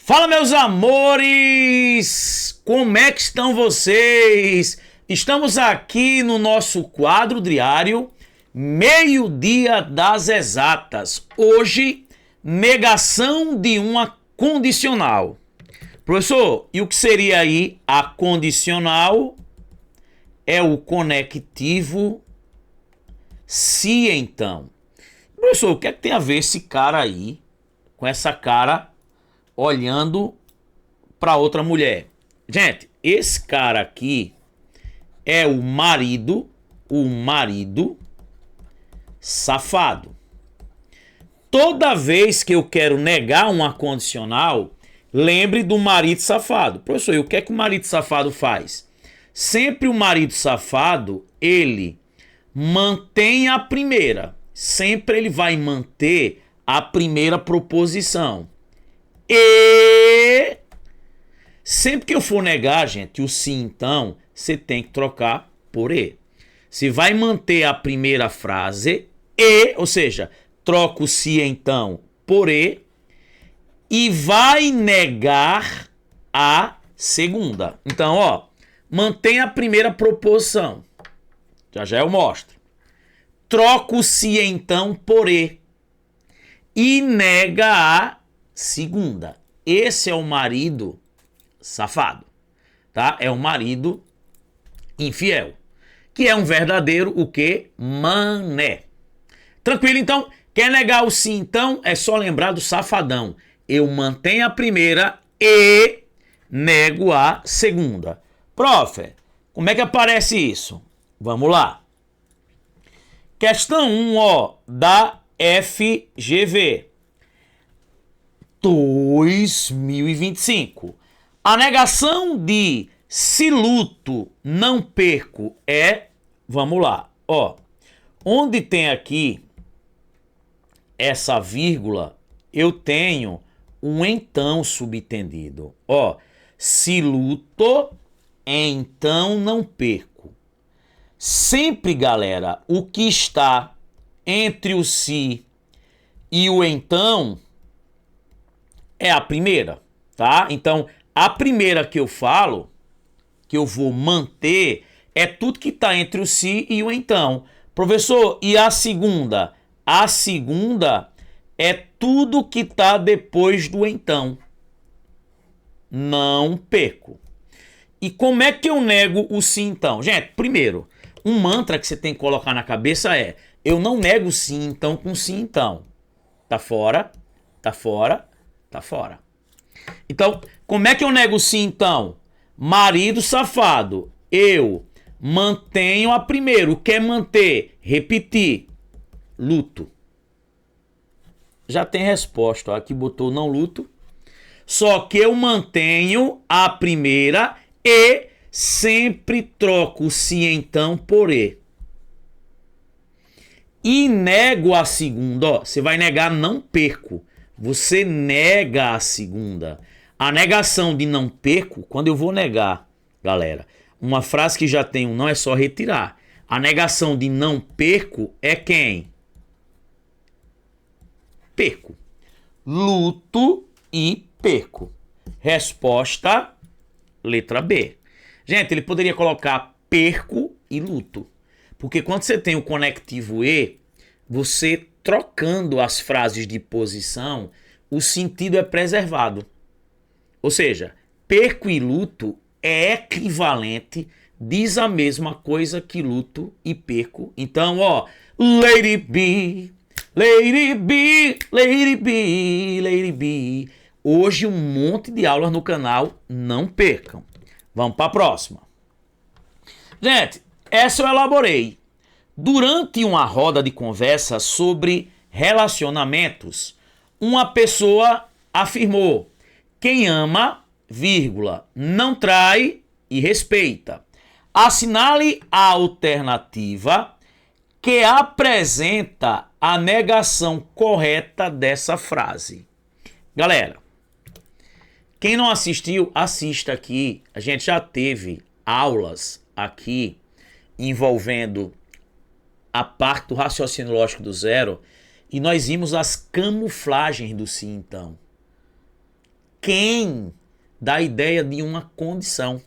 Fala, meus amores! Como é que estão vocês? Estamos aqui no nosso quadro diário, Meio-Dia das Exatas. Hoje, negação de uma condicional. Professor, e o que seria aí a condicional? É o conectivo se então. Professor, o que é que tem a ver esse cara aí com essa cara olhando para outra mulher? Gente, esse cara aqui é o marido safado. Toda vez que eu quero negar uma condicional, lembre do marido safado. Professor, e o que é que o marido safado faz? Sempre o marido safado, ele mantém a primeira. Sempre ele vai manter a primeira proposição. E sempre que eu for negar, gente, o sim então, você tem que trocar por e. Se vai manter a primeira frase, e, ou seja, troca o se então por e vai negar a segunda. Então, ó, mantém a primeira proposição. Já eu mostro. Troca o se então por e nega a segunda. Esse é o marido safado, tá? É o marido infiel, que é um verdadeiro o quê? Mané. Tranquilo, então? Quer negar o sim, então? É só lembrar do safadão. Eu mantenho a primeira e nego a segunda. Prof, como é que aparece isso? Vamos lá. Questão 1, ó, da FGV 2025. A negação de se luto não perco é, vamos lá, ó, onde tem aqui essa vírgula, eu tenho um então subtendido. Ó, se luto, então não perco. Sempre, galera, o que está entre o se e o então é a primeira, tá? Então, a primeira que eu falo, que eu vou manter, é tudo que está entre o se e o então. Professor, e a segunda? A segunda é tudo que está depois do então. Não perco. E como é que eu nego o sim então? Gente, primeiro, um mantra que você tem que colocar na cabeça é: eu não nego sim então com sim então. Tá fora, tá fora, tá fora. Então, como é que eu nego sim então? Marido safado, eu mantenho a primeira. O que é manter? Repetir. Luto. Já tem resposta, ó. Aqui botou não luto. Só que eu mantenho a primeira e sempre troco o se então por e. E nego a segunda, ó. Você vai negar não perco. Você nega a segunda. A negação de não perco, quando eu vou negar, galera, uma frase que já tem um não é só retirar. A negação de não perco é quem? Perco. Luto e perco. Resposta, letra B. Gente, ele poderia colocar perco e luto. Porque quando você tem o conectivo e, você trocando as frases de posição, o sentido é preservado. Ou seja, perco e luto é equivalente, diz a mesma coisa que luto e perco. Então, ó, Lady B, Lady B, Lady B, Lady B. Hoje um monte de aulas no canal, não percam. Vamos para a próxima. Gente, essa eu elaborei durante uma roda de conversa sobre relacionamentos. Uma pessoa afirmou: quem ama, vírgula, não trai e respeita. Assinale a alternativa que apresenta a negação correta dessa frase. Galera, quem não assistiu, assista aqui. A gente já teve aulas aqui envolvendo a parte do raciocínio lógico do zero e nós vimos as camuflagens do sim então. quem dá a ideia de uma condição.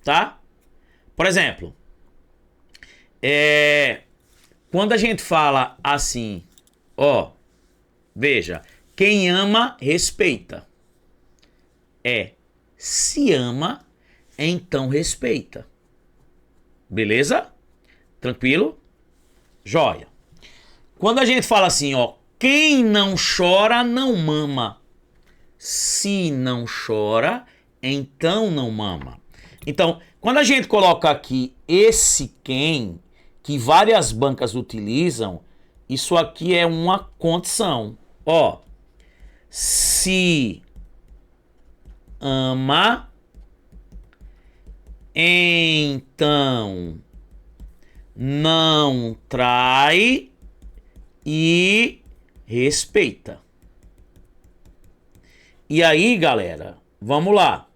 Tá? Por exemplo, quando a gente fala assim, ó, veja, quem ama, respeita. Se ama, então respeita. Beleza? Tranquilo? Joia. Quando a gente fala assim, ó, quem não chora, não mama. Se não chora, então não mama. Então, quando a gente coloca aqui esse quem, que várias bancas utilizam, isso aqui é uma condição. Ó, se ama, então não trai e respeita. E aí, galera, vamos lá.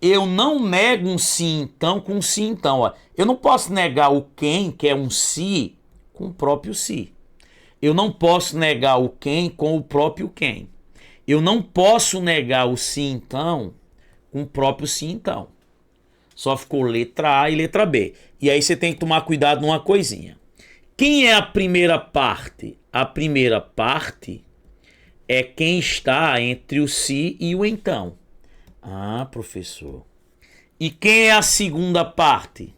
Eu não nego um sim então com um sim então. Ó. Eu não posso negar o quem, que é um se, com o próprio se. Eu não posso negar o quem com o próprio quem. Eu não posso negar o sim então com o próprio sim então. Só ficou letra A e letra B. E aí você tem que tomar cuidado numa coisinha. Quem é a primeira parte? A primeira parte é quem está entre o se e o então. Ah, professor. E quem é a segunda parte?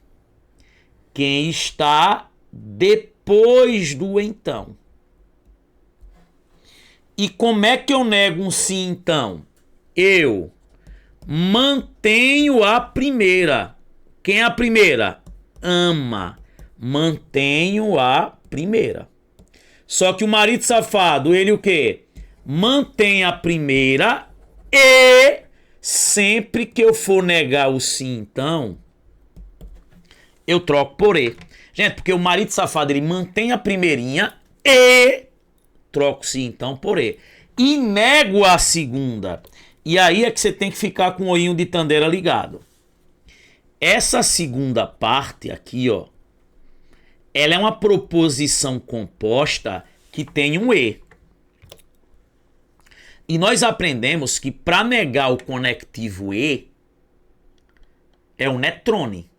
Quem está depois do então. E como é que eu nego um sim então? Eu mantenho a primeira. Quem é a primeira? Ama. Mantenho a primeira. Só que o marido safado, ele o quê? Mantém a primeira e sempre que eu for negar o sim então, eu troco por e. Gente, porque o marido safado, ele mantém a primeirinha e troco sim então por e. E nego a segunda. E aí é que você tem que ficar com o olhinho de tandeira ligado. Essa segunda parte aqui, ó, ela é uma proposição composta que tem um e. E nós aprendemos que para negar o conectivo e é um netrone.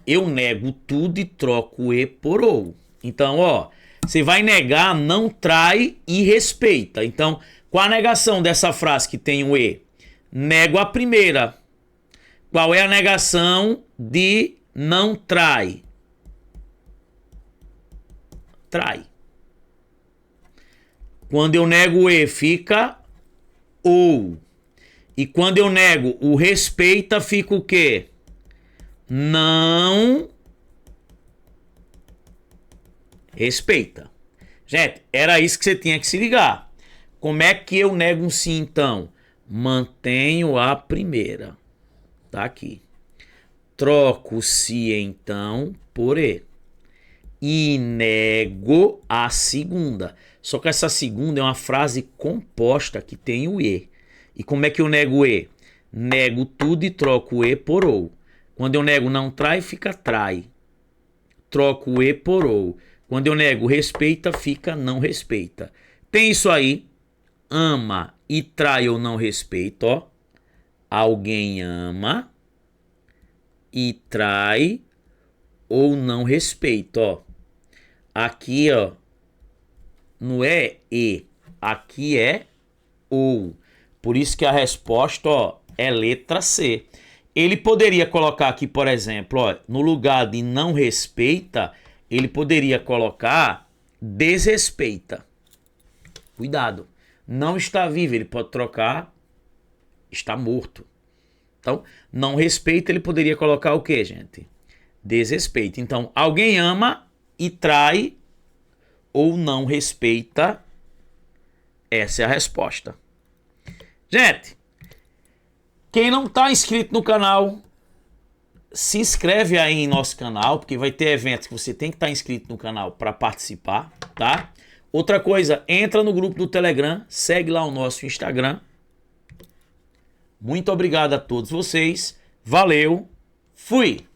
Eu nego tudo e troco e por ou. Então, ó, você vai negar, não trai e respeita. Então, qual a negação dessa frase que tem o e? Nego a primeira. Qual é a negação de não trai? Trai. Quando eu nego o e, fica ou. E quando eu nego o respeita, fica o quê? Não respeita. Gente, era isso que você tinha que se ligar. Como é que eu nego um sim então? Mantenho a primeira. Tá aqui. Troco o se então por e. E nego a segunda. Só que essa segunda é uma frase composta que tem o e. E como é que eu nego o e? Nego tudo e troco o e por ou. Quando eu nego não trai, fica trai. Troco o e por ou. Quando eu nego respeita, fica não respeita. Tem isso aí. Ama e trai ou não respeita, ó. Alguém ama e trai ou não respeita, ó. Aqui, ó, não é e, aqui é ou. Por isso que a resposta, ó, é letra C. Ele poderia colocar aqui, por exemplo, ó, no lugar de não respeita, ele poderia colocar desrespeita. Cuidado. Não está vivo, ele pode trocar está morto. Então, não respeita, ele poderia colocar o quê, gente? Desrespeito. Então, alguém ama e trai ou não respeita. Essa é a resposta. Gente, quem não está inscrito no canal, se inscreve aí em nosso canal, porque vai ter eventos que você tem que estar inscrito no canal para participar, tá? Outra coisa, entra no grupo do Telegram, segue lá o nosso Instagram. Muito obrigado a todos vocês. Valeu. Fui.